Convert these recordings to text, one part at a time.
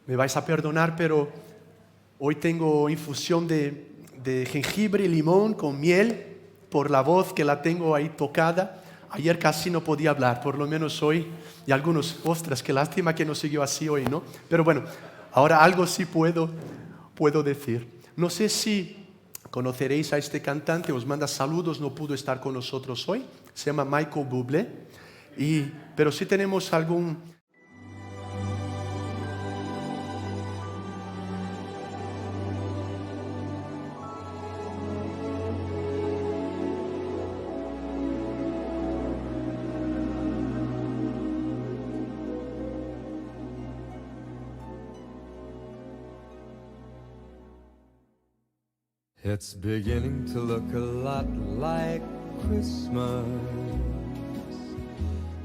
Me vais a perdonar, pero hoy tengo infusión de jengibre y limón con miel por la voz que la tengo ahí tocada. Ayer casi no podía hablar, por lo menos hoy. Y algunos, ostras, qué lástima que no siguió así hoy, ¿no? Pero bueno, ahora algo sí puedo decir. No sé si conoceréis a este cantante, os manda saludos, no pudo estar con nosotros hoy. Se llama Michael Bublé. Pero sí tenemos algún... It's beginning to look a lot like Christmas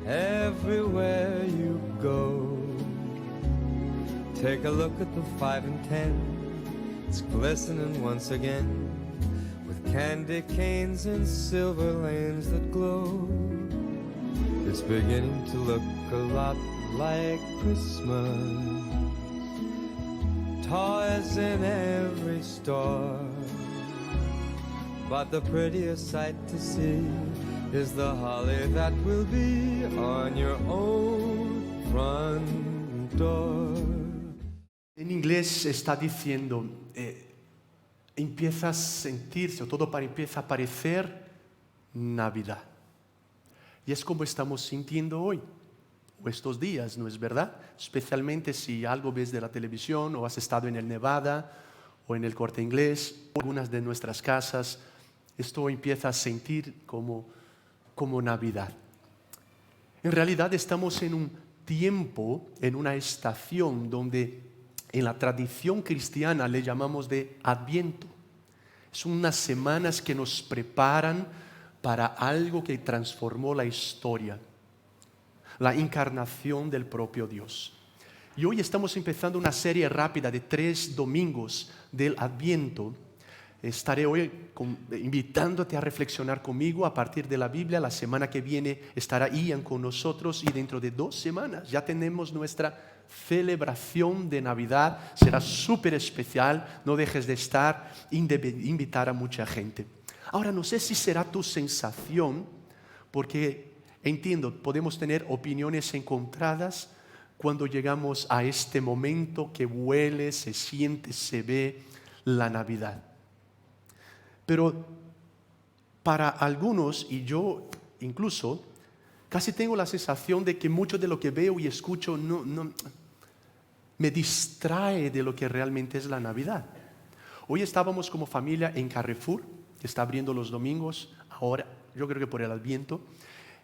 everywhere you go. Take a look at the 5 and 10. It's glistening once again with candy canes and silver lanes that glow. It's beginning to look a lot like Christmas. Toys in every store. But the prettiest sight to see is the holly that will be on your own front door. En inglés está diciendo, empieza a sentirse, o todo empieza a parecer Navidad. Y es como estamos sintiendo hoy, o estos días, ¿no es verdad? Especialmente si algo ves de la televisión, o has estado en el Nevada, o en el Corte Inglés, o algunas de nuestras casas. Esto empieza a sentir como Navidad. En realidad estamos en un tiempo, en una estación donde en la tradición cristiana le llamamos de Adviento. Son unas semanas que nos preparan para algo que transformó la historia, la encarnación del propio Dios. Y hoy estamos empezando una serie rápida de 3 domingos del Adviento. Estaré hoy invitándote a reflexionar conmigo a partir de la Biblia. La semana que viene estará Ian con nosotros y dentro de 2 semanas ya tenemos nuestra celebración de Navidad. Será súper especial, no dejes de estar, invitar a mucha gente. Ahora no sé si será tu sensación, porque entiendo, podemos tener opiniones encontradas cuando llegamos a este momento que huele, se siente, se ve la Navidad. Pero para algunos, y yo incluso, casi tengo la sensación de que mucho de lo que veo y escucho no me distrae de lo que realmente es la Navidad. Hoy estábamos como familia en Carrefour, que está abriendo los domingos, ahora yo creo que por el Adviento,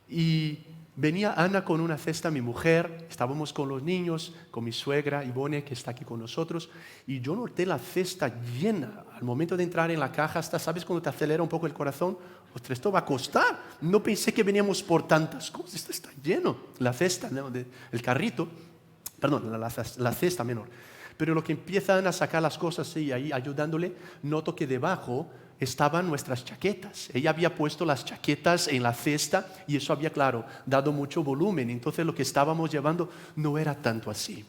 y venía Ana con una cesta, mi mujer, estábamos con los niños, con mi suegra Ivone, que está aquí con nosotros, y yo noté la cesta llena. Al momento de entrar en la caja, hasta, ¿sabes cuando te acelera un poco el corazón? Ostras, esto va a costar. No pensé que veníamos por tantas cosas. Esto está lleno, la cesta, ¿no? El carrito, perdón, la cesta menor. Pero lo que empiezan a sacar las cosas y ahí ayudándole, noto que debajo estaban nuestras chaquetas. Ella había puesto las chaquetas en la cesta y eso había, claro, dado mucho volumen. Entonces lo que estábamos llevando no era tanto así.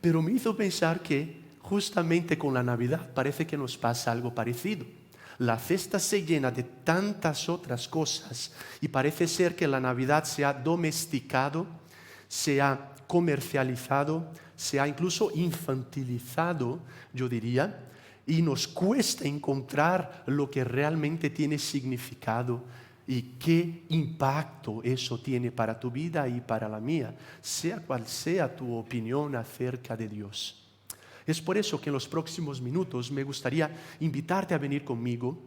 Pero me hizo pensar que justamente con la Navidad parece que nos pasa algo parecido. La cesta se llena de tantas otras cosas y parece ser que la Navidad se ha domesticado, se ha comercializado, se ha incluso infantilizado, yo diría, y nos cuesta encontrar lo que realmente tiene significado y qué impacto eso tiene para tu vida y para la mía, sea cual sea tu opinión acerca de Dios. Es por eso que en los próximos minutos me gustaría invitarte a venir conmigo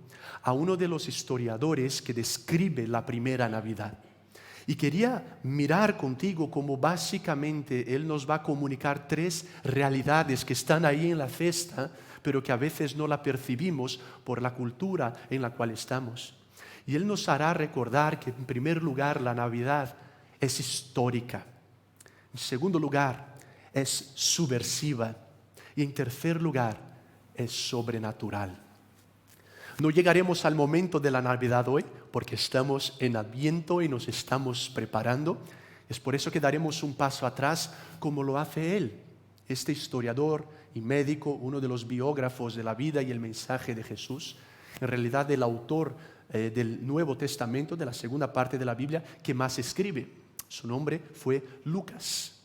a uno de los historiadores que describe la primera Navidad. Y quería mirar contigo cómo básicamente él nos va a comunicar 3 realidades que están ahí en la cesta, pero que a veces no la percibimos por la cultura en la cual estamos. Y él nos hará recordar que en primer lugar la Navidad es histórica. En segundo lugar es subversiva. Y en tercer lugar es sobrenatural. No llegaremos al momento de la Navidad hoy porque estamos en Adviento y nos estamos preparando. Es por eso que daremos un paso atrás como lo hace él. Este historiador y médico, uno de los biógrafos de la vida y el mensaje de Jesús, en realidad el autor del Nuevo Testamento, de la segunda parte de la Biblia, que más escribe. Su nombre fue Lucas.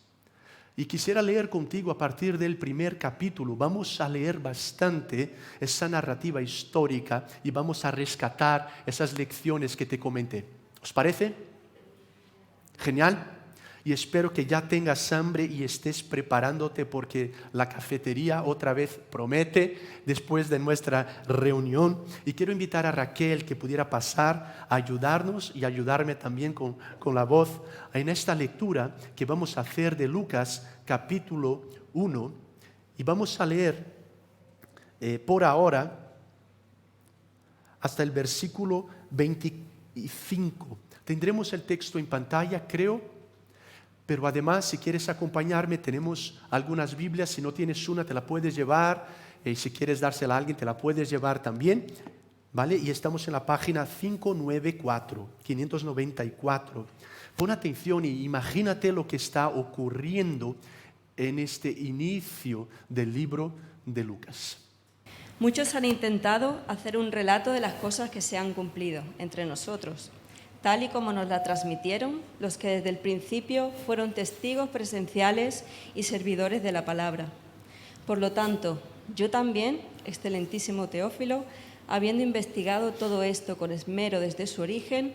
Y quisiera leer contigo a partir del primer capítulo. Vamos a leer bastante esa narrativa histórica y vamos a rescatar esas lecciones que te comenté. ¿Os parece? Genial. Y espero que ya tengas hambre y estés preparándote porque la cafetería otra vez promete después de nuestra reunión. Y quiero invitar a Raquel que pudiera pasar a ayudarnos y ayudarme también con la voz en esta lectura que vamos a hacer de Lucas capítulo 1. Y vamos a leer por ahora hasta el versículo 25. Tendremos el texto en pantalla, creo. Pero además, si quieres acompañarme, tenemos algunas Biblias. Si no tienes una, te la puedes llevar. Si quieres dársela a alguien, te la puedes llevar también. ¿Vale? Y estamos en la página 594. Pon atención y imagínate lo que está ocurriendo en este inicio del libro de Lucas. Muchos han intentado hacer un relato de las cosas que se han cumplido entre nosotros, tal y como nos la transmitieron los que desde el principio fueron testigos presenciales y servidores de la palabra. Por lo tanto, yo también, excelentísimo Teófilo, habiendo investigado todo esto con esmero desde su origen,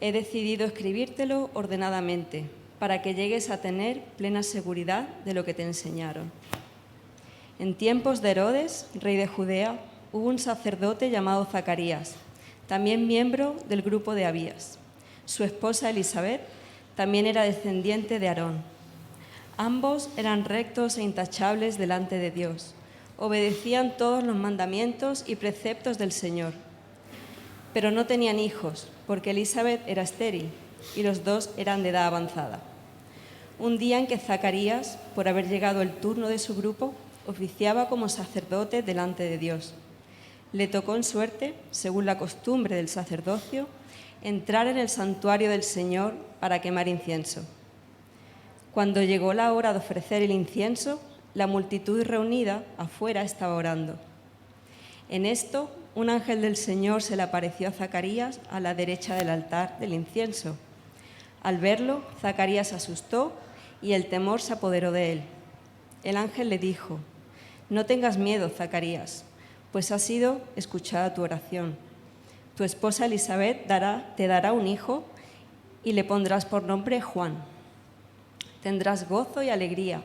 he decidido escribírtelo ordenadamente, para que llegues a tener plena seguridad de lo que te enseñaron. En tiempos de Herodes, rey de Judea, hubo un sacerdote llamado Zacarías, también miembro del grupo de Abías. Su esposa Elisabet también era descendiente de Aarón. Ambos eran rectos e intachables delante de Dios. Obedecían todos los mandamientos y preceptos del Señor. Pero no tenían hijos, porque Elisabet era estéril y los dos eran de edad avanzada. Un día en que Zacarías, por haber llegado el turno de su grupo, oficiaba como sacerdote delante de Dios. Le tocó en suerte, según la costumbre del sacerdocio, entrar en el santuario del Señor para quemar incienso. Cuando llegó la hora de ofrecer el incienso, la multitud reunida afuera estaba orando. En esto, un ángel del Señor se le apareció a Zacarías a la derecha del altar del incienso. Al verlo, Zacarías se asustó y el temor se apoderó de él. El ángel le dijo: «No tengas miedo, Zacarías, pues ha sido escuchada tu oración. Tu esposa Elisabet te dará un hijo y le pondrás por nombre Juan. Tendrás gozo y alegría,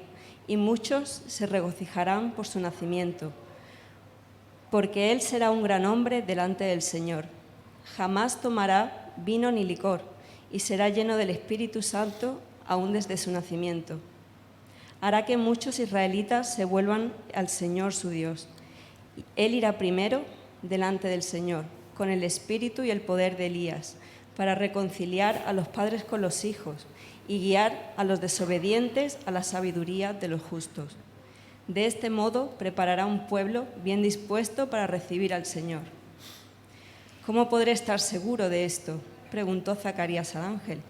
y muchos se regocijarán por su nacimiento, porque él será un gran hombre delante del Señor. Jamás tomará vino ni licor, y será lleno del Espíritu Santo aún desde su nacimiento. Hará que muchos israelitas se vuelvan al Señor su Dios. Él irá primero delante del Señor, con el espíritu y el poder de Elías, para reconciliar a los padres con los hijos y guiar a los desobedientes a la sabiduría de los justos. De este modo preparará un pueblo bien dispuesto para recibir al Señor». «¿Cómo podré estar seguro de esto?», preguntó Zacarías al ángel.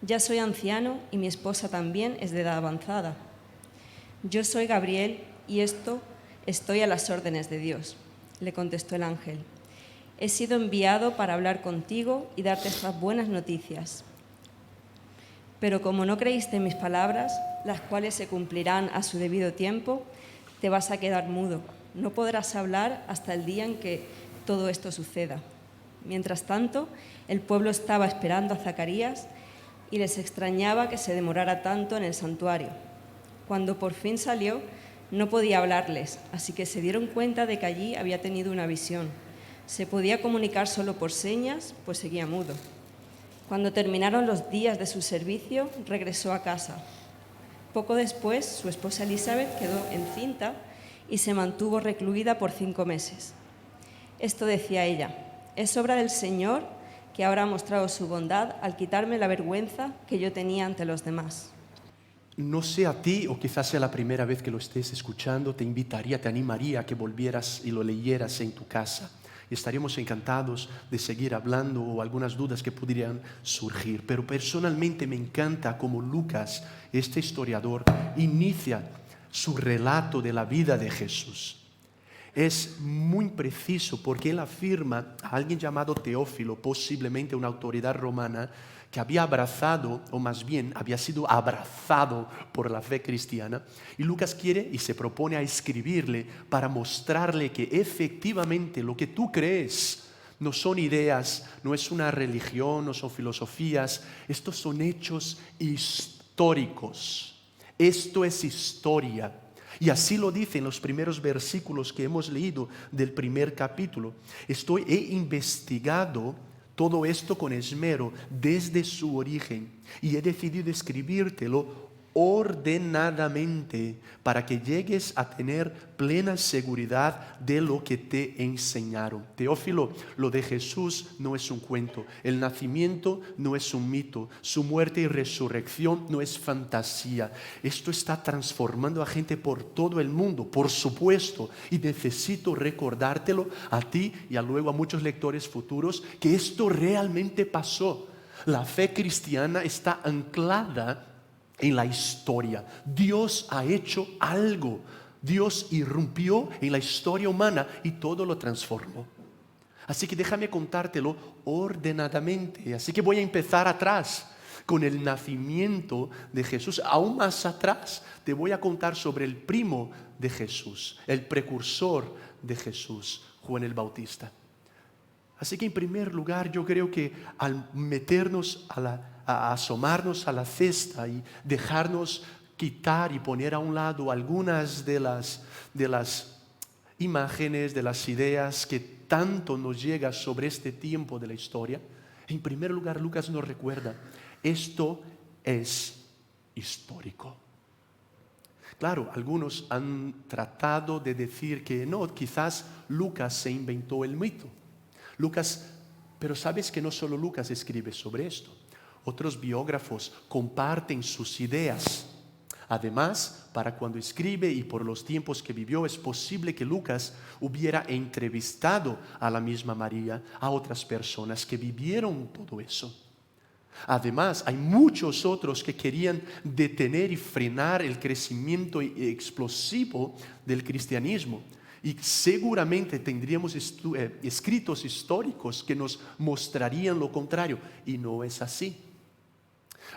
«Ya soy anciano y mi esposa también es de edad avanzada». «Yo soy Gabriel y estoy a las órdenes de Dios», le contestó el ángel. «He sido enviado para hablar contigo y darte estas buenas noticias. Pero como no creíste en mis palabras, las cuales se cumplirán a su debido tiempo, te vas a quedar mudo. No podrás hablar hasta el día en que todo esto suceda». Mientras tanto, el pueblo estaba esperando a Zacarías y les extrañaba que se demorara tanto en el santuario. Cuando por fin salió, no podía hablarles, así que se dieron cuenta de que allí había tenido una visión. Se podía comunicar solo por señas, pues seguía mudo. Cuando terminaron los días de su servicio, regresó a casa. Poco después, su esposa Elisabet quedó encinta y se mantuvo recluida por 5 meses. Esto decía ella: «Es obra del Señor que ahora ha mostrado su bondad al quitarme la vergüenza que yo tenía ante los demás». No sé a ti, o quizás sea la primera vez que lo estés escuchando, te animaría a que volvieras y lo leyeras en tu casa. Y estaríamos encantados de seguir hablando o algunas dudas que pudieran surgir. Pero personalmente me encanta cómo Lucas, este historiador, inicia su relato de la vida de Jesús. Es muy preciso porque él afirma a alguien llamado Teófilo, posiblemente una autoridad romana, que había abrazado, o más bien había sido abrazado por la fe cristiana. Y Lucas quiere y se propone a escribirle para mostrarle que efectivamente lo que tú crees no son ideas, no es una religión, no son filosofías, estos son hechos históricos. Esto es historia. Y así lo dice en los primeros versículos que hemos leído del primer capítulo. He investigado todo esto con esmero desde su origen y he decidido escribírtelo ordenadamente para que llegues a tener plena seguridad de lo que te enseñaron. Teófilo, lo de Jesús no es un cuento, el nacimiento no es un mito, su muerte y resurrección no es fantasía. Esto está transformando a gente por todo el mundo, por supuesto, y necesito recordártelo a ti y luego a muchos lectores futuros que esto realmente pasó. La fe cristiana está anclada en la historia. Dios ha hecho algo. Dios irrumpió en la historia humana y todo lo transformó. Así que déjame contártelo ordenadamente. Así que voy a empezar atrás con el nacimiento de Jesús. Aún más atrás te voy a contar sobre el primo de Jesús, el precursor de Jesús, Juan el Bautista. Así que en primer lugar yo creo que al meternos a asomarnos a la cesta y dejarnos quitar y poner a un lado algunas de las imágenes, de las ideas que tanto nos llega sobre este tiempo de la historia, en primer lugar Lucas nos recuerda, esto es histórico. Claro, algunos han tratado de decir que no, quizás Lucas se inventó el mito. Pero sabes que no solo Lucas escribe sobre esto. Otros biógrafos comparten sus ideas. Además, para cuando escribe y por los tiempos que vivió, es posible que Lucas hubiera entrevistado a la misma María, a otras personas que vivieron todo eso. Además, hay muchos otros que querían detener y frenar el crecimiento explosivo del cristianismo. Y seguramente tendríamos escritos históricos que nos mostrarían lo contrario. Y no es así.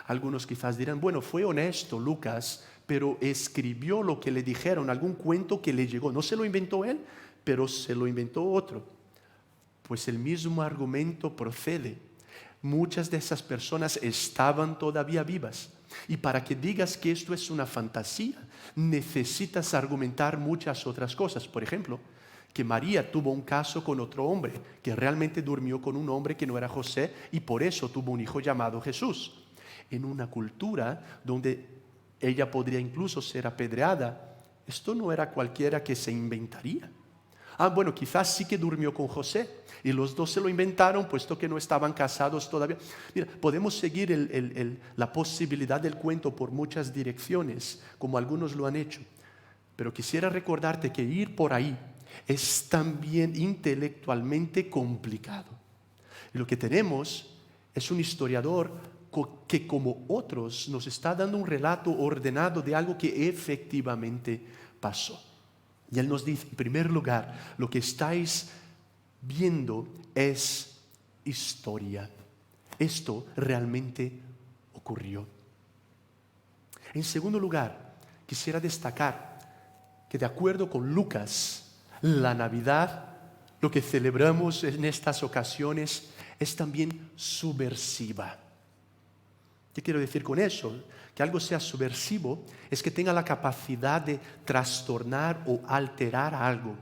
Algunos quizás dirán, bueno, fue honesto Lucas, pero escribió lo que le dijeron, algún cuento que le llegó. No se lo inventó él, pero se lo inventó otro. Pues el mismo argumento procede. Muchas de esas personas estaban todavía vivas. Y para que digas que esto es una fantasía, necesitas argumentar muchas otras cosas. Por ejemplo, que María tuvo un caso con otro hombre, que realmente durmió con un hombre que no era José y por eso tuvo un hijo llamado Jesús. En una cultura donde ella podría incluso ser apedreada, esto no era cualquiera que se inventaría. Bueno, quizás sí que durmió con José y los dos se lo inventaron puesto que no estaban casados todavía. Mira, podemos seguir la posibilidad del cuento por muchas direcciones, como algunos lo han hecho. Pero quisiera recordarte que ir por ahí es también intelectualmente complicado. Y lo que tenemos es un historiador que, como otros, nos está dando un relato ordenado de algo que efectivamente pasó. Y él nos dice, en primer lugar, lo que estáis viendo es historia. Esto realmente ocurrió. En segundo lugar, quisiera destacar que de acuerdo con Lucas, la Navidad, lo que celebramos en estas ocasiones, es también subversiva. ¿Qué quiero decir con eso? Que algo sea subversivo es que tenga la capacidad de trastornar o alterar algo,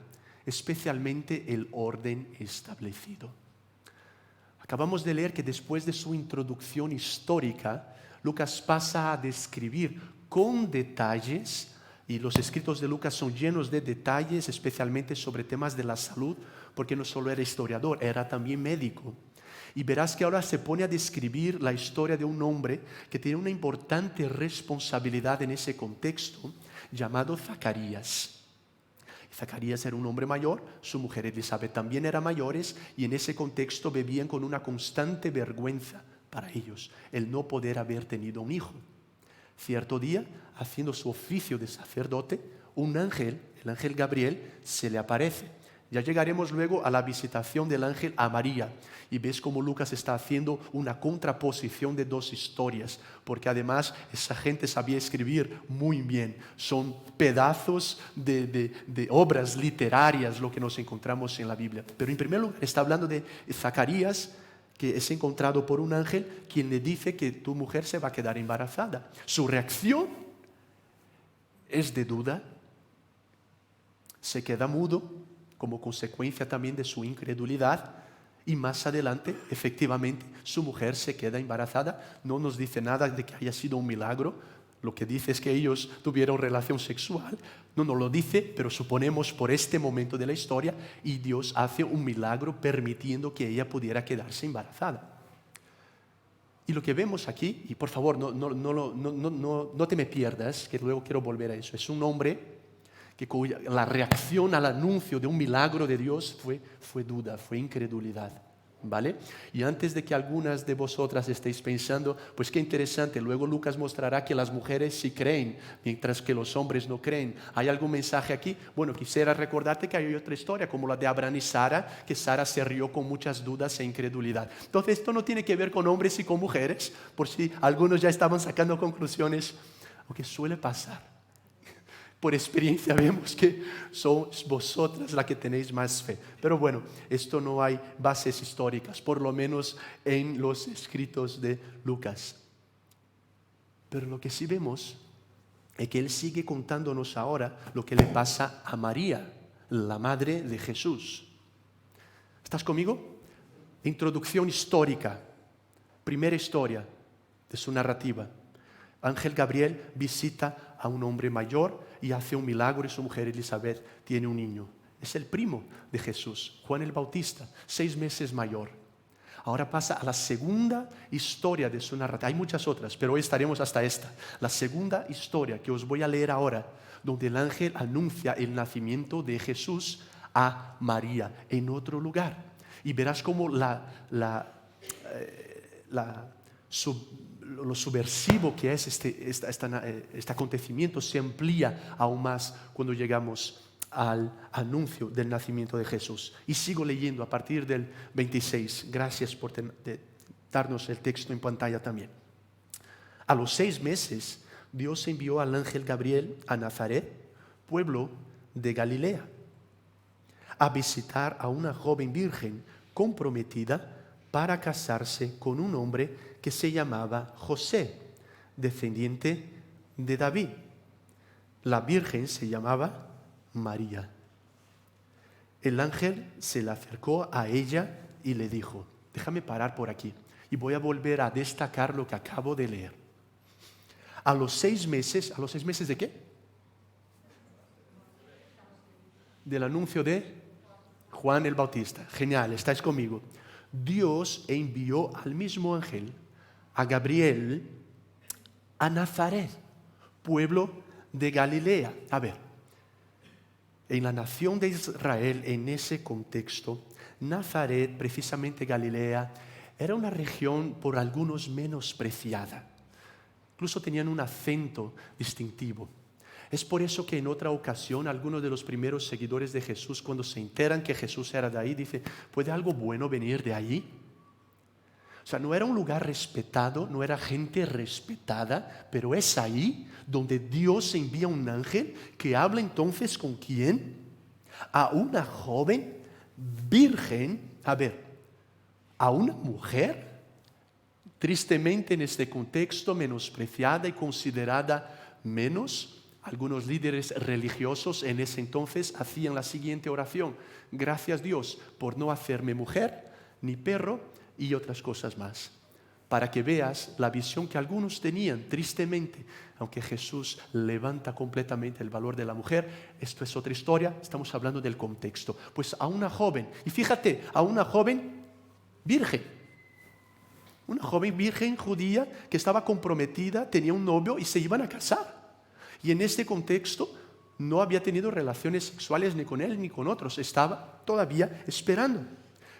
especialmente el orden establecido. Acabamos de leer que después de su introducción histórica, Lucas pasa a describir con detalles, y los escritos de Lucas son llenos de detalles, especialmente sobre temas de la salud, porque no solo era historiador, era también médico. Y verás que ahora se pone a describir la historia de un hombre que tiene una importante responsabilidad en ese contexto, llamado Zacarías. Zacarías era un hombre mayor, su mujer Elizabeth también eran mayores, y en ese contexto vivían con una constante vergüenza para ellos, el no poder haber tenido un hijo. Cierto día, haciendo su oficio de sacerdote, un ángel, el ángel Gabriel, se le aparece. Ya llegaremos luego a la visitación del ángel a María. Y ves cómo Lucas está haciendo una contraposición de dos historias, porque además esa gente sabía escribir muy bien. Son pedazos de obras literarias lo que nos encontramos en la Biblia. Pero en primer lugar está hablando de Zacarías, que es encontrado por un ángel quien le dice que tu mujer se va a quedar embarazada. Su reacción es de duda, se queda mudo como consecuencia también de su incredulidad, y más adelante, efectivamente, su mujer se queda embarazada. No nos dice nada de que haya sido un milagro, lo que dice es que ellos tuvieron relación sexual, no nos lo dice, pero suponemos por este momento de la historia, y Dios hace un milagro permitiendo que ella pudiera quedarse embarazada. Y lo que vemos aquí, y por favor no te me pierdas, que luego quiero volver a eso, es un hombre que la reacción al anuncio de un milagro de Dios fue duda, fue incredulidad, ¿vale? Y antes de que algunas de vosotras estéis pensando, pues qué interesante, luego Lucas mostrará que las mujeres sí creen, mientras que los hombres no creen. ¿Hay algún mensaje aquí? Bueno, quisiera recordarte que hay otra historia, como la de Abraham y Sara, que Sara se rió con muchas dudas e incredulidad. Entonces, esto no tiene que ver con hombres y con mujeres, por si algunos ya estaban sacando conclusiones, aunque suele pasar. Por experiencia vemos que sois vosotras las que tenéis más fe. Pero bueno, esto no hay bases históricas, por lo menos en los escritos de Lucas. Pero lo que sí vemos es que él sigue contándonos ahora lo que le pasa a María, la madre de Jesús. ¿Estás conmigo? Introducción histórica, primera historia de su narrativa. Ángel Gabriel visita a un hombre mayor y hace un milagro, y su mujer Elizabeth tiene un niño. Es el primo de Jesús, Juan el Bautista, 6 meses mayor. Ahora pasa a la segunda historia de su narrativa. Hay muchas otras, pero hoy estaremos hasta esta. La segunda historia que os voy a leer ahora, donde el ángel anuncia el nacimiento de Jesús a María en otro lugar. Y verás cómo lo subversivo que es este acontecimiento se amplía aún más cuando llegamos al anuncio del nacimiento de Jesús. Y sigo leyendo a partir del 26. Gracias por darnos el texto en pantalla también. A los 6 meses, Dios envió al ángel Gabriel a Nazaret, pueblo de Galilea, a visitar a una joven virgen comprometida para casarse con un hombre que se llamaba José, descendiente de David. La virgen se llamaba María. El ángel se le acercó a ella y le dijo, déjame parar por aquí y voy a volver a destacar lo que acabo de leer. ¿A los 6 meses de qué? Del anuncio de Juan el Bautista. Genial, estáis conmigo. Dios envió al mismo ángel, a Gabriel, a Nazaret, pueblo de Galilea. A ver, en la nación de Israel, en ese contexto, Nazaret, precisamente Galilea, era una región por algunos menospreciada. Incluso tenían un acento distintivo. Es por eso que en otra ocasión algunos de los primeros seguidores de Jesús, cuando se enteran que Jesús era de ahí, dice, ¿puede algo bueno venir de allí? O sea, no era un lugar respetado, no era gente respetada, pero es ahí donde Dios envía un ángel que habla entonces ¿con quién? A una joven virgen, a una mujer, tristemente en este contexto menospreciada y considerada menos. Algunos líderes religiosos en ese entonces hacían la siguiente oración: gracias Dios por no hacerme mujer ni perro y otras cosas más. Para que veas la visión que algunos tenían, tristemente, aunque Jesús levanta completamente el valor de la mujer. Esto es otra historia, estamos hablando del contexto. Pues a una joven, y fíjate, a una joven virgen. Una joven virgen judía que estaba comprometida, tenía un novio y se iban a casar. Y en este contexto no había tenido relaciones sexuales ni con él ni con otros. Estaba todavía esperando.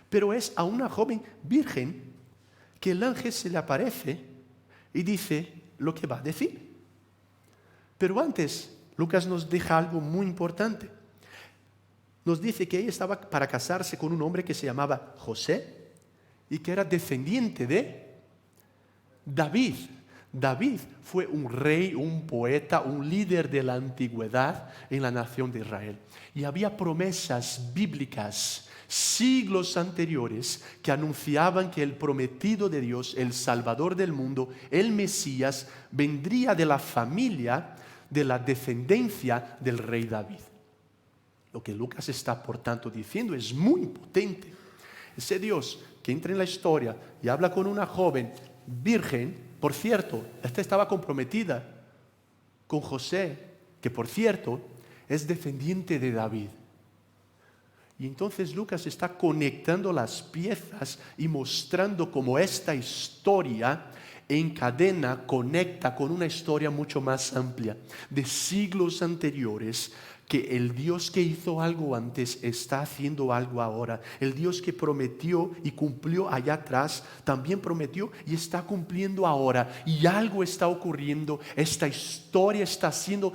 Pero es a una joven virgen que el ángel se le aparece y dice lo que va a decir. Pero antes, Lucas nos deja algo muy importante. Nos dice que ella estaba para casarse con un hombre que se llamaba José y que era descendiente de David. David fue un rey, un poeta, un líder de la antigüedad en la nación de Israel. Y había promesas bíblicas, siglos anteriores, que anunciaban que el prometido de Dios, el Salvador del mundo, el Mesías, vendría de la familia, de la descendencia del rey David. Lo que Lucas está, por tanto, diciendo es muy potente. Ese Dios que entra en la historia y habla con una joven virgen. Por cierto, esta estaba comprometida con José, que por cierto es descendiente de David. Y entonces Lucas está conectando las piezas y mostrando cómo esta historia encadena, conecta con una historia mucho más amplia, de siglos anteriores, que el Dios que hizo algo antes está haciendo algo ahora. El Dios que prometió y cumplió allá atrás, también prometió y está cumpliendo ahora. Y algo está ocurriendo. Esta historia está siendo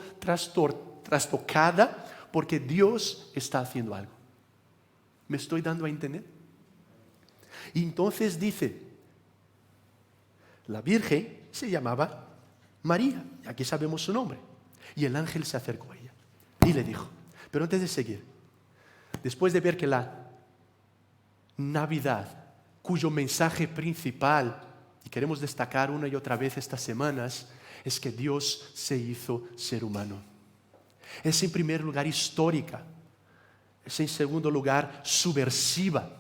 trastocada porque Dios está haciendo algo. ¿Me estoy dando a entender? Y entonces dice, la Virgen se llamaba María, y aquí sabemos su nombre. Y el ángel se acercó a ella y le dijo, pero antes de seguir, después de ver que la Navidad, cuyo mensaje principal, y queremos destacar una y otra vez estas semanas, es que Dios se hizo ser humano. Es en primer lugar histórica, es en segundo lugar subversiva,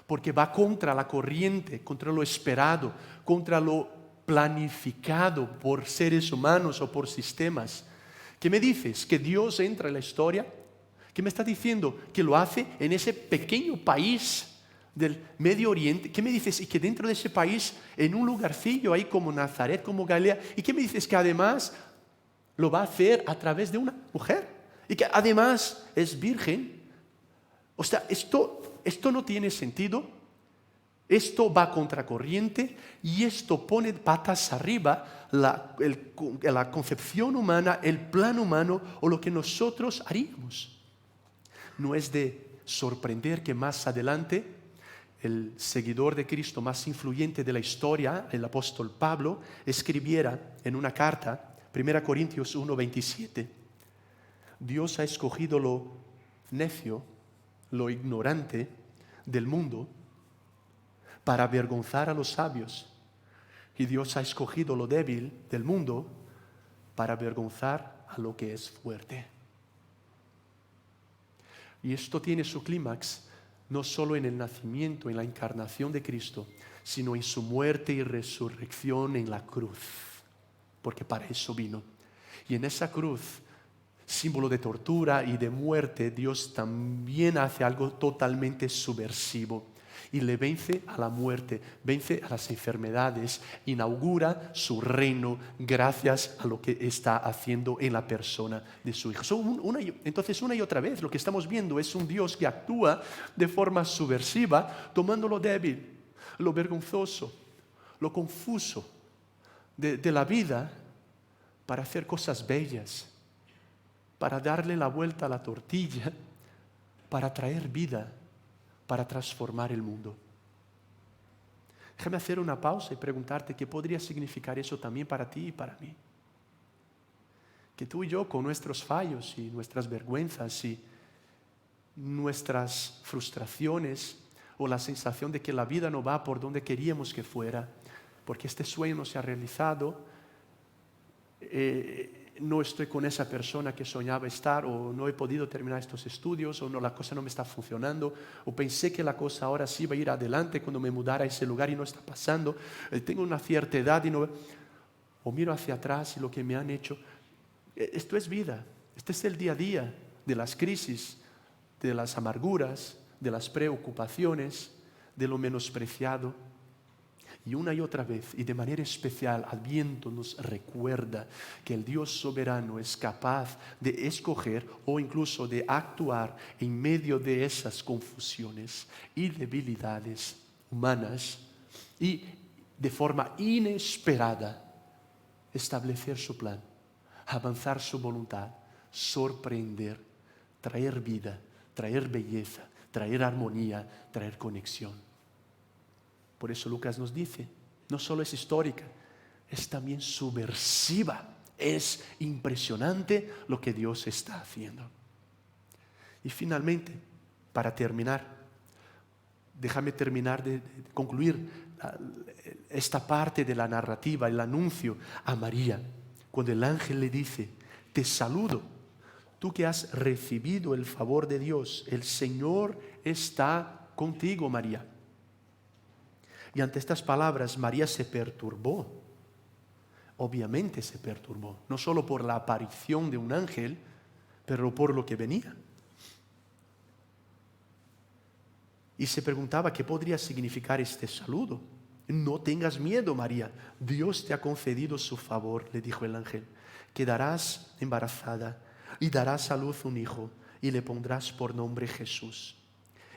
porque va contra la corriente, contra lo esperado, contra lo planificado por seres humanos o por sistemas. ¿Qué me dices? ¿Que Dios entra en la historia? ¿Qué me está diciendo? Que lo hace en ese pequeño país del Medio Oriente. ¿Qué me dices? Y que dentro de ese país, en un lugarcillo ahí como Nazaret, como Galilea. ¿Y qué me dices? Que además lo va a hacer a través de una mujer. Y que además es virgen. O sea, esto no tiene sentido. Esto va contracorriente y esto pone patas arriba la concepción humana, el plan humano o lo que nosotros haríamos. No es de sorprender que más adelante el seguidor de Cristo más influyente de la historia, el apóstol Pablo, escribiera en una carta, 1 Corintios 1:27, Dios ha escogido lo necio, lo ignorante del mundo, para avergonzar a los sabios. Y Dios ha escogido lo débil del mundo para avergonzar a lo que es fuerte. Y esto tiene su clímax no solo en el nacimiento, en la encarnación de Cristo, sino en su muerte y resurrección en la cruz. Porque para eso vino. Y en esa cruz, símbolo de tortura y de muerte, Dios también hace algo totalmente subversivo. Y le vence a la muerte, vence a las enfermedades, inaugura su reino gracias a lo que está haciendo en la persona de su Hijo. Entonces, una y otra vez, lo que estamos viendo es un Dios que actúa de forma subversiva, tomando lo débil, lo vergonzoso, lo confuso de la vida para hacer cosas bellas, para darle la vuelta a la tortilla, para traer vida, para transformar el mundo. Déjame hacer una pausa y preguntarte qué podría significar eso también para ti y para mí. Que tú y yo, con nuestros fallos y nuestras vergüenzas y nuestras frustraciones o la sensación de que la vida no va por donde queríamos que fuera, porque este sueño no se ha realizado, no estoy con esa persona que soñaba estar, o no he podido terminar estos estudios, o no, la cosa no me está funcionando, o pensé que la cosa ahora sí iba a ir adelante cuando me mudara a ese lugar y no está pasando, tengo una cierta edad y no, o miro hacia atrás y lo que me han hecho. Esto es vida, este es el día a día de las crisis, de las amarguras, de las preocupaciones, de lo menospreciado. Y una y otra vez, y de manera especial, Adviento nos recuerda que el Dios soberano es capaz de escoger o incluso de actuar en medio de esas confusiones y debilidades humanas y de forma inesperada establecer su plan, avanzar su voluntad, sorprender, traer vida, traer belleza, traer armonía, traer conexión. Por eso Lucas nos dice, no solo es histórica, es también subversiva. Es impresionante lo que Dios está haciendo. Y finalmente, para terminar, déjame terminar de concluir esta parte de la narrativa, el anuncio a María, cuando el ángel le dice, te saludo, tú que has recibido el favor de Dios, el Señor está contigo, María. Y ante estas palabras, María se perturbó. Obviamente se perturbó, no solo por la aparición de un ángel, pero por lo que venía. Y se preguntaba qué podría significar este saludo. No tengas miedo, María, Dios te ha concedido su favor, le dijo el ángel. Quedarás embarazada y darás a luz un hijo y le pondrás por nombre Jesús.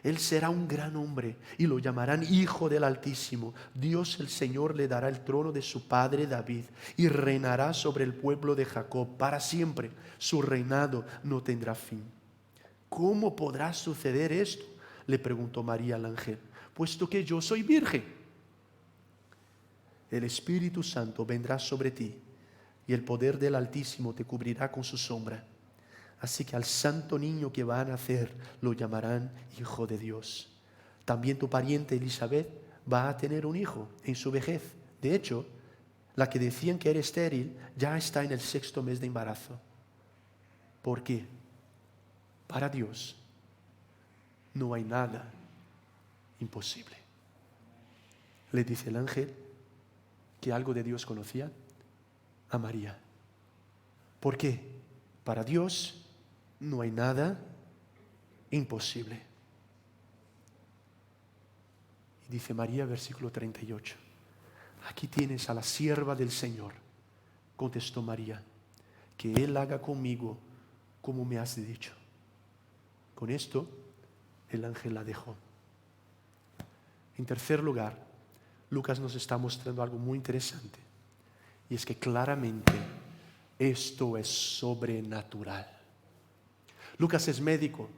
Él será un gran hombre y lo llamarán Hijo del Altísimo. Dios el Señor le dará el trono de su padre David y reinará sobre el pueblo de Jacob para siempre. Su reinado no tendrá fin. ¿Cómo podrá suceder esto?, le preguntó María al ángel, puesto que yo soy virgen. El Espíritu Santo vendrá sobre ti y el poder del Altísimo te cubrirá con su sombra. Así que al santo niño que va a nacer lo llamarán Hijo de Dios. También tu pariente Elizabeth va a tener un hijo en su vejez. De hecho, la que decían que era estéril ya está en el 6º mes de embarazo. ¿Por qué? Para Dios no hay nada imposible. Le dice el ángel que algo de Dios conocía a María. ¿Por qué? Para Dios no hay nada imposible. Y dice María, versículo 38, aquí tienes a la sierva del Señor. Contestó María, que Él haga conmigo como me has dicho. Con esto, el ángel la dejó. En tercer lugar, Lucas nos está mostrando algo muy interesante. Y es que claramente esto es sobrenatural. Lucas es médico.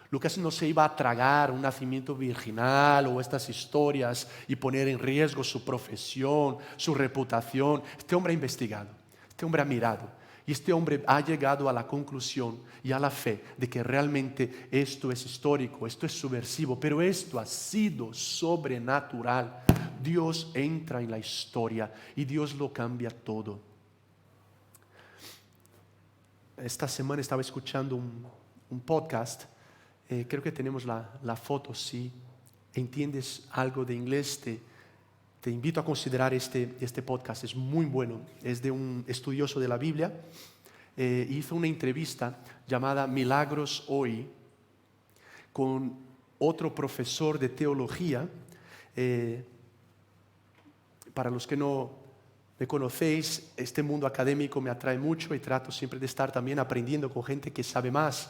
Lucas no se iba a tragar un nacimiento virginal o estas historias y poner en riesgo su profesión, su reputación. Este hombre ha investigado, este hombre ha mirado y este hombre ha llegado a la conclusión y a la fe de que realmente esto es histórico, esto es subversivo, pero esto ha sido sobrenatural. Dios entra en la historia y Dios lo cambia todo. Esta semana estaba escuchando un podcast, creo que tenemos la foto, si entiendes algo de inglés, te invito a considerar este podcast, es muy bueno, es de un estudioso de la Biblia, hizo una entrevista llamada Milagros Hoy con otro profesor de teología. Para los que no me conocéis, este mundo académico me atrae mucho y trato siempre de estar también aprendiendo con gente que sabe más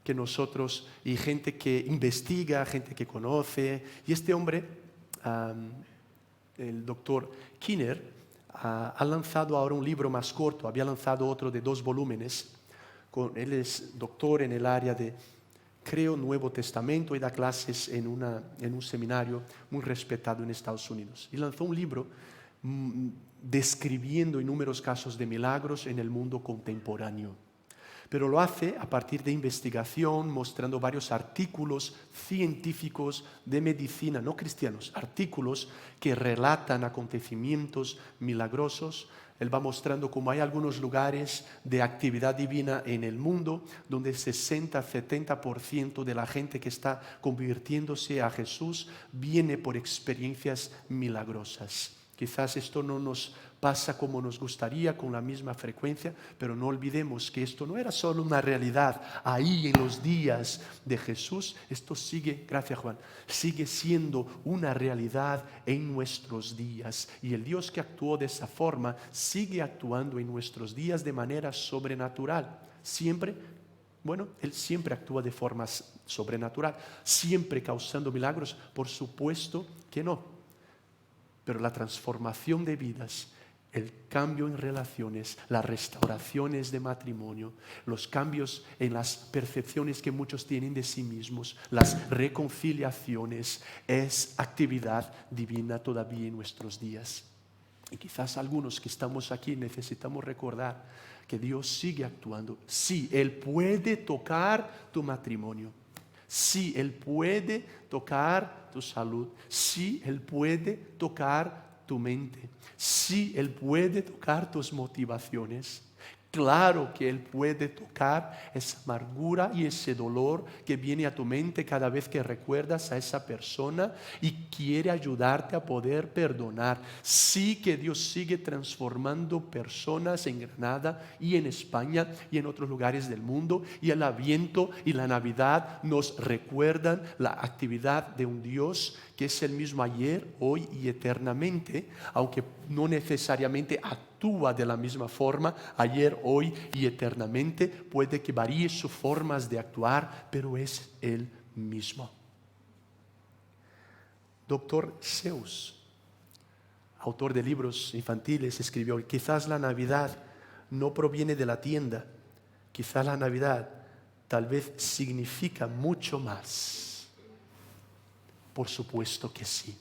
que nosotros y gente que investiga, gente que conoce. Y este hombre, el doctor Kinner, ha lanzado ahora un libro más corto, había lanzado otro de 2 volúmenes. Él es doctor en el área de, creo, Nuevo Testamento y da clases en un seminario muy respetado en Estados Unidos. Y lanzó un libro describiendo inúmeros casos de milagros en el mundo contemporáneo. Pero lo hace a partir de investigación, mostrando varios artículos científicos de medicina, no cristianos, artículos que relatan acontecimientos milagrosos. Él va mostrando cómo hay algunos lugares de actividad divina en el mundo donde 60-70% de la gente que está convirtiéndose a Jesús viene por experiencias milagrosas. Quizás esto no nos pasa como nos gustaría con la misma frecuencia, pero no olvidemos que esto no era solo una realidad ahí en los días de Jesús. Esto sigue, gracias Juan, sigue siendo una realidad en nuestros días. Y el Dios que actuó de esa forma sigue actuando en nuestros días de manera sobrenatural. Siempre, Él siempre actúa de forma sobrenatural, siempre causando milagros, por supuesto que no. Pero la transformación de vidas el cambio en relaciones, las restauraciones de matrimonio, los cambios en las percepciones que muchos tienen de sí mismos, las reconciliaciones, es actividad divina todavía en nuestros días. Y quizás algunos que estamos aquí necesitamos recordar que Dios sigue actuando. Sí, Él puede tocar tu matrimonio. Sí, Él puede tocar tu salud. Sí, Él puede tocar tu mente. Sí, Él puede tocar tus motivaciones. Claro que Él puede tocar esa amargura y ese dolor que viene a tu mente cada vez que recuerdas a esa persona y quiere ayudarte a poder perdonar. Sí que Dios sigue transformando personas en Granada y en España y en otros lugares del mundo, y el Adviento y la Navidad nos recuerdan la actividad de un Dios que es el mismo ayer, hoy y eternamente, aunque no necesariamente actúa de la misma forma ayer, hoy y eternamente. Puede que varíe sus formas de actuar, pero es el mismo. Dr. Seuss, autor de libros infantiles, escribió: quizás la Navidad no proviene de la tienda, quizás la Navidad tal vez significa mucho más. Por supuesto que sí.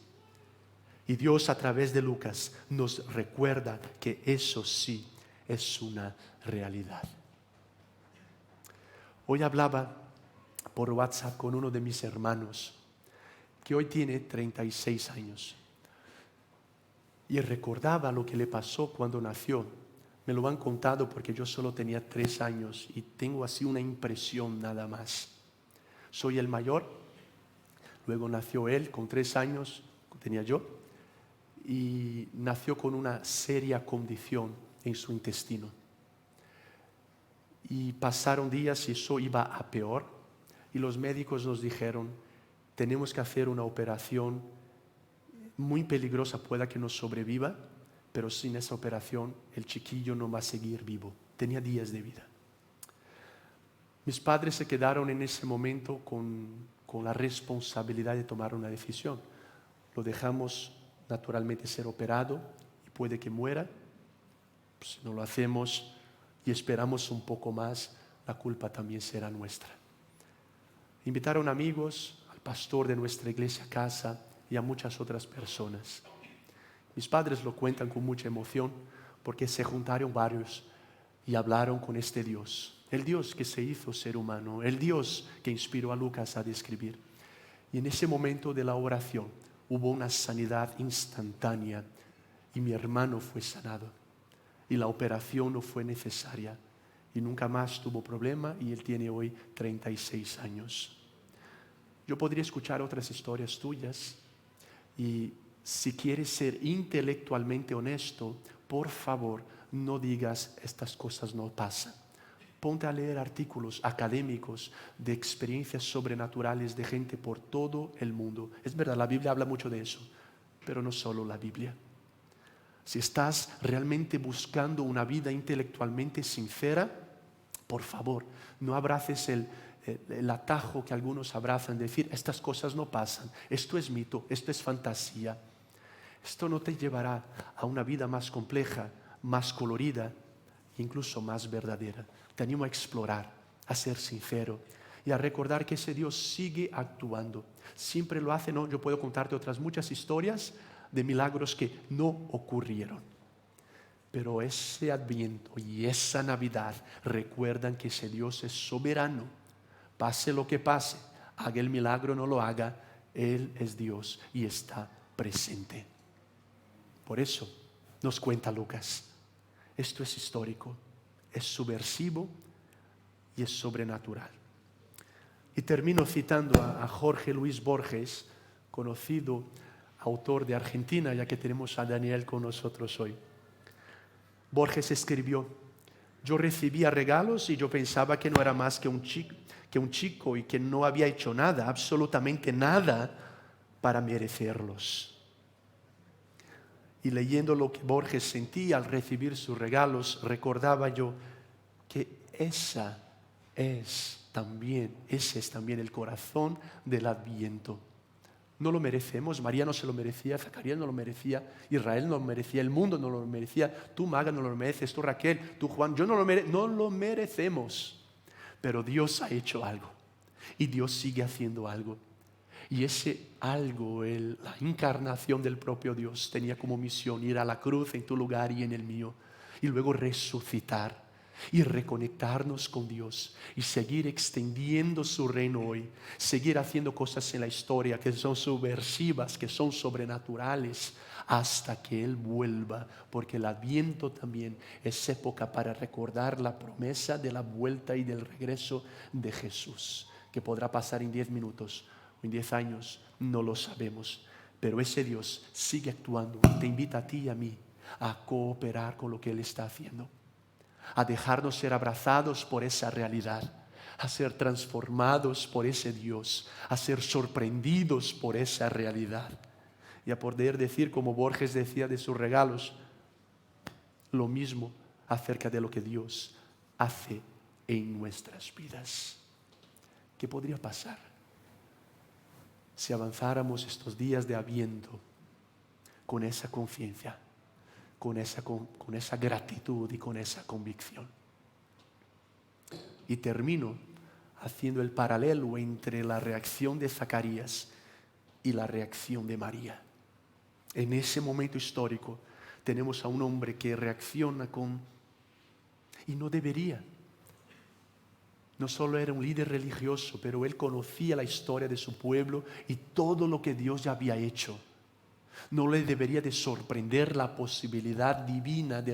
Y Dios, a través de Lucas, nos recuerda que eso sí es una realidad. Hoy hablaba por WhatsApp con uno de mis hermanos, que hoy tiene 36 años. Y recordaba lo que le pasó cuando nació. Me lo han contado porque yo solo tenía 3 años y tengo así una impresión nada más. Soy el mayor. Luego nació él con 3 años, tenía yo, y nació con una seria condición en su intestino. Y pasaron días y eso iba a peor, y los médicos nos dijeron: tenemos que hacer una operación muy peligrosa, pueda que no sobreviva, pero sin esa operación el chiquillo no va a seguir vivo. Tenía días de vida. Mis padres se quedaron en ese momento con la responsabilidad de tomar una decisión. Lo dejamos naturalmente ser operado y puede que muera. Si no lo hacemos y esperamos un poco más, la culpa también será nuestra. Invitaron amigos, al pastor de nuestra iglesia a casa y a muchas otras personas. Mis padres lo cuentan con mucha emoción porque se juntaron varios y hablaron con este Dios. El Dios que se hizo ser humano, el Dios que inspiró a Lucas a describir. Y en ese momento de la oración hubo una sanidad instantánea y mi hermano fue sanado. Y la operación no fue necesaria y nunca más tuvo problema, y él tiene hoy 36 años. Yo podría escuchar otras historias tuyas, y si quieres ser intelectualmente honesto, por favor, no digas estas cosas no pasan. Ponte a leer artículos académicos de experiencias sobrenaturales de gente por todo el mundo. Es verdad, la Biblia habla mucho de eso, pero no solo la Biblia. Si estás realmente buscando una vida intelectualmente sincera, por favor, no abraces el atajo que algunos abrazan, decir estas cosas no pasan, esto es mito, esto es fantasía. Esto no te llevará a una vida más compleja, más colorida, incluso más verdadera. Te animo a explorar, a ser sincero y a recordar que ese Dios sigue actuando. Siempre lo hace, ¿no? Yo puedo contarte otras muchas historias de milagros que no ocurrieron. Pero ese Adviento y esa Navidad recuerdan que ese Dios es soberano. Pase lo que pase, haga el milagro o no lo haga, Él es Dios y está presente. Por eso nos cuenta Lucas. Esto es histórico, es subversivo y es sobrenatural. Y termino citando a Jorge Luis Borges, conocido autor de Argentina, ya que tenemos a Daniel con nosotros hoy. Borges escribió: yo recibía regalos y yo pensaba que no era más que un chico y que no había hecho nada, absolutamente nada, para merecerlos. Y leyendo lo que Borges sentía al recibir sus regalos, recordaba yo que ese es también el corazón del Adviento. No lo merecemos, María no se lo merecía, Zacarías no lo merecía, Israel no lo merecía, el mundo no lo merecía, tú Maga no lo mereces, tú Raquel, tú Juan, yo no lo merecemos. Pero Dios ha hecho algo y Dios sigue haciendo algo. Y ese algo, la encarnación del propio Dios tenía como misión ir a la cruz en tu lugar y en el mío, y luego resucitar y reconectarnos con Dios y seguir extendiendo su reino hoy, seguir haciendo cosas en la historia que son subversivas, que son sobrenaturales, hasta que Él vuelva, porque el Adviento también es época para recordar la promesa de la vuelta y del regreso de Jesús, que podrá pasar en 10 minutos o en 10 años, no lo sabemos, pero ese Dios sigue actuando, te invita a ti y a mí a cooperar con lo que Él está haciendo, a dejarnos ser abrazados por esa realidad, a ser transformados por ese Dios, a ser sorprendidos por esa realidad y a poder decir, como Borges decía de sus regalos, lo mismo acerca de lo que Dios hace en nuestras vidas. ¿Qué podría pasar si avanzáramos estos días de Adviento con esa conciencia, con esa gratitud y con esa convicción? Y termino haciendo el paralelo entre la reacción de Zacarías y la reacción de María. En ese momento histórico tenemos a un hombre que reacciona y no debería. No solo era un líder religioso, pero él conocía la historia de su pueblo y todo lo que Dios ya había hecho. No le debería de sorprender la posibilidad divina de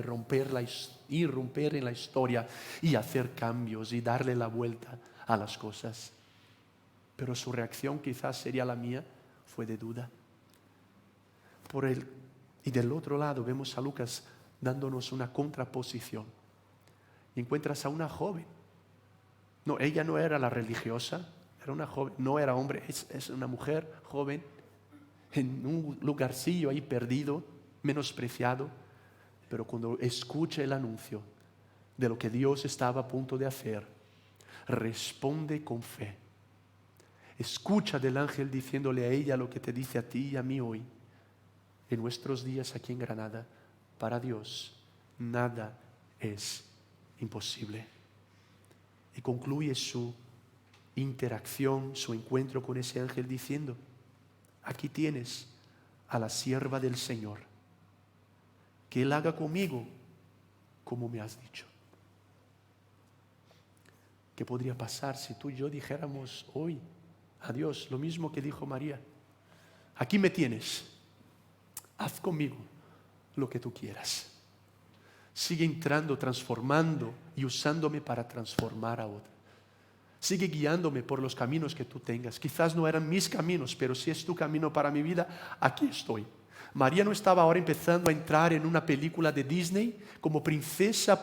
irrumper en la historia y hacer cambios y darle la vuelta a las cosas. Pero su reacción, quizás sería la mía, fue de duda. Y del otro lado vemos a Lucas dándonos una contraposición. Y encuentras a una joven. No, ella no era la religiosa, era una joven, no era hombre, es una mujer joven en un lugarcillo ahí perdido, menospreciado, pero cuando escucha el anuncio de lo que Dios estaba a punto de hacer, responde con fe. Escucha del ángel diciéndole a ella lo que te dice a ti y a mí hoy. En nuestros días aquí en Granada, para Dios nada es imposible. Y concluye su interacción, su encuentro con ese ángel diciendo: aquí tienes a la sierva del Señor, que Él haga conmigo como me has dicho. ¿Qué podría pasar si tú y yo dijéramos hoy a Dios lo mismo que dijo María? Aquí me tienes, haz conmigo lo que tú quieras. Sigue entrando, transformando y usándome para transformar a otros. Sigue guiándome por los caminos que tú tengas. Quizás no eran mis caminos, pero si es tu camino para mi vida, aquí estoy. María no estaba ahora empezando a entrar en una película de Disney como princesa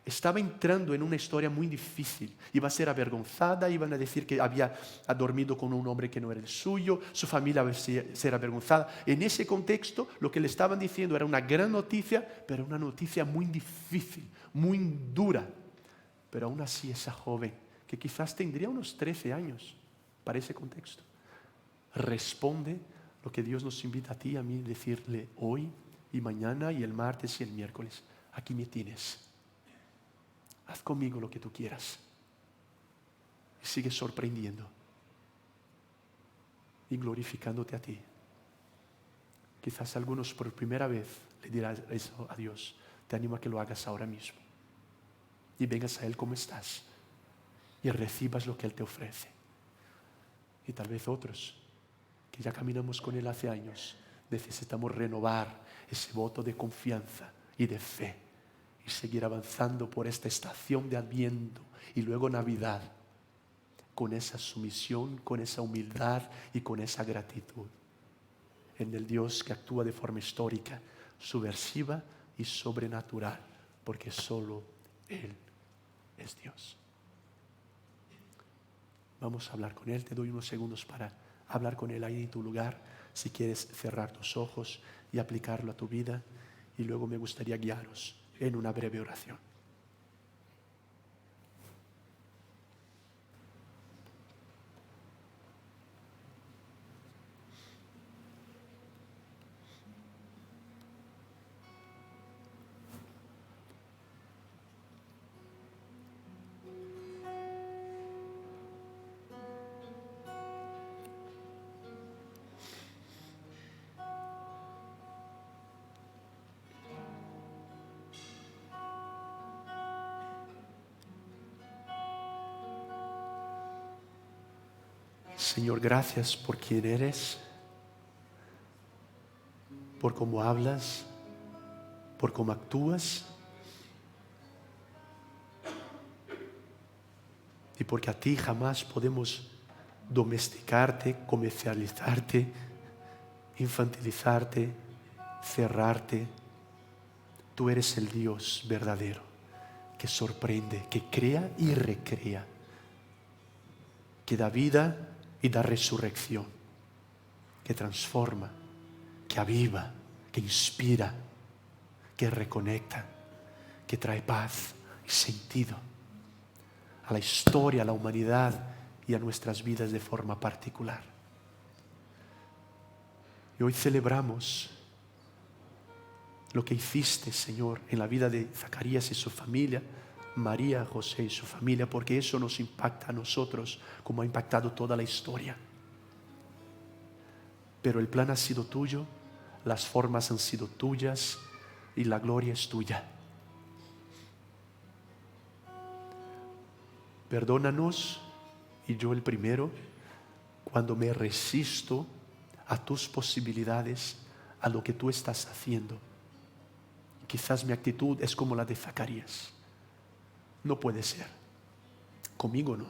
Estaba entrando en una historia muy difícil. Iba a ser avergonzada, iban a decir que había dormido con un hombre que no era el suyo, su familia iba a ser avergonzada. En ese contexto, lo que le estaban diciendo era una gran noticia, pero una noticia muy difícil, muy dura. Pero aún así esa joven, que quizás tendría unos 13 años para ese contexto, responde lo que Dios nos invita a ti y a mí, decirle hoy y mañana y el martes y el miércoles: aquí me tienes. Haz conmigo lo que tú quieras. Y sigue sorprendiendo y glorificándote a ti. Quizás algunos por primera vez le dirán eso a Dios. Te animo a que lo hagas ahora mismo. Y vengas a Él como estás. Y recibas lo que Él te ofrece. Y tal vez otros que ya caminamos con Él hace años, necesitamos renovar ese voto de confianza y de fe. Y seguir avanzando por esta estación de Adviento y luego Navidad, con esa sumisión, con esa humildad y con esa gratitud en el Dios que actúa de forma histórica, subversiva y sobrenatural, porque solo Él es Dios. Vamos a hablar con Él. Te doy unos segundos para hablar con Él ahí en tu lugar, si quieres cerrar tus ojos y aplicarlo a tu vida, y luego me gustaría guiaros en una breve oración. Señor, gracias por quien eres, por cómo hablas, por cómo actúas y porque a ti jamás podemos domesticarte, comercializarte, infantilizarte, cerrarte. Tú eres el Dios verdadero que sorprende, que crea y recrea, que da vida y da resurrección, que transforma, que aviva, que inspira, que reconecta, que trae paz y sentido a la historia, a la humanidad y a nuestras vidas de forma particular. Y hoy celebramos lo que hiciste, Señor, en la vida de Zacarías y su familia, María, José y su familia, porque eso nos impacta a nosotros como ha impactado toda la historia. Pero el plan ha sido tuyo, las formas han sido tuyas y la gloria es tuya. Perdónanos, y yo el primero, cuando me resisto a tus posibilidades, a lo que tú estás haciendo. Quizás mi actitud es como la de Zacarías. No puede ser. Conmigo no.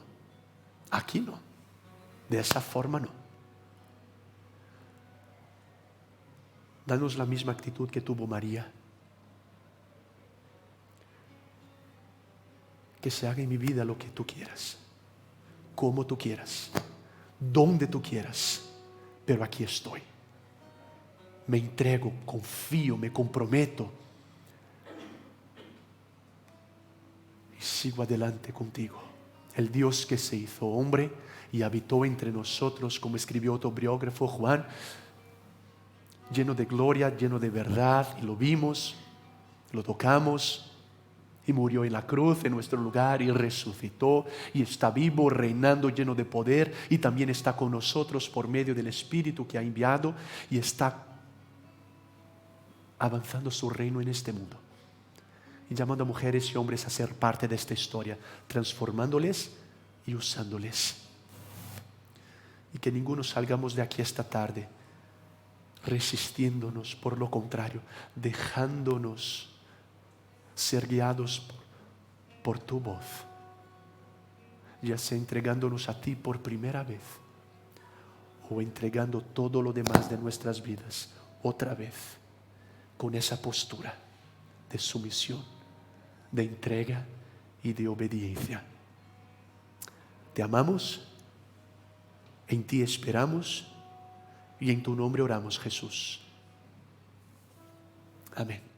Aquí no. De esa forma no. Danos la misma actitud que tuvo María. Que se haga en mi vida lo que tú quieras, como tú quieras, donde tú quieras, pero aquí estoy. Me entrego, confío, me comprometo y sigo adelante contigo. El Dios que se hizo hombre y habitó entre nosotros, como escribió otro biógrafo, Juan, lleno de gloria, lleno de verdad, y lo vimos, lo tocamos, y murió en la cruz en nuestro lugar y resucitó y está vivo, reinando, lleno de poder, y también está con nosotros por medio del Espíritu que ha enviado y está avanzando su reino en este mundo y llamando a mujeres y hombres a ser parte de esta historia, transformándoles y usándoles. Y que ninguno salgamos de aquí esta tarde resistiéndonos, por lo contrario, dejándonos ser guiados por tu voz, ya sea entregándonos a ti por primera vez o entregando todo lo demás de nuestras vidas otra vez, con esa postura de sumisión, de entrega y de obediencia. Te amamos, en ti esperamos y en tu nombre oramos, Jesús. Amén.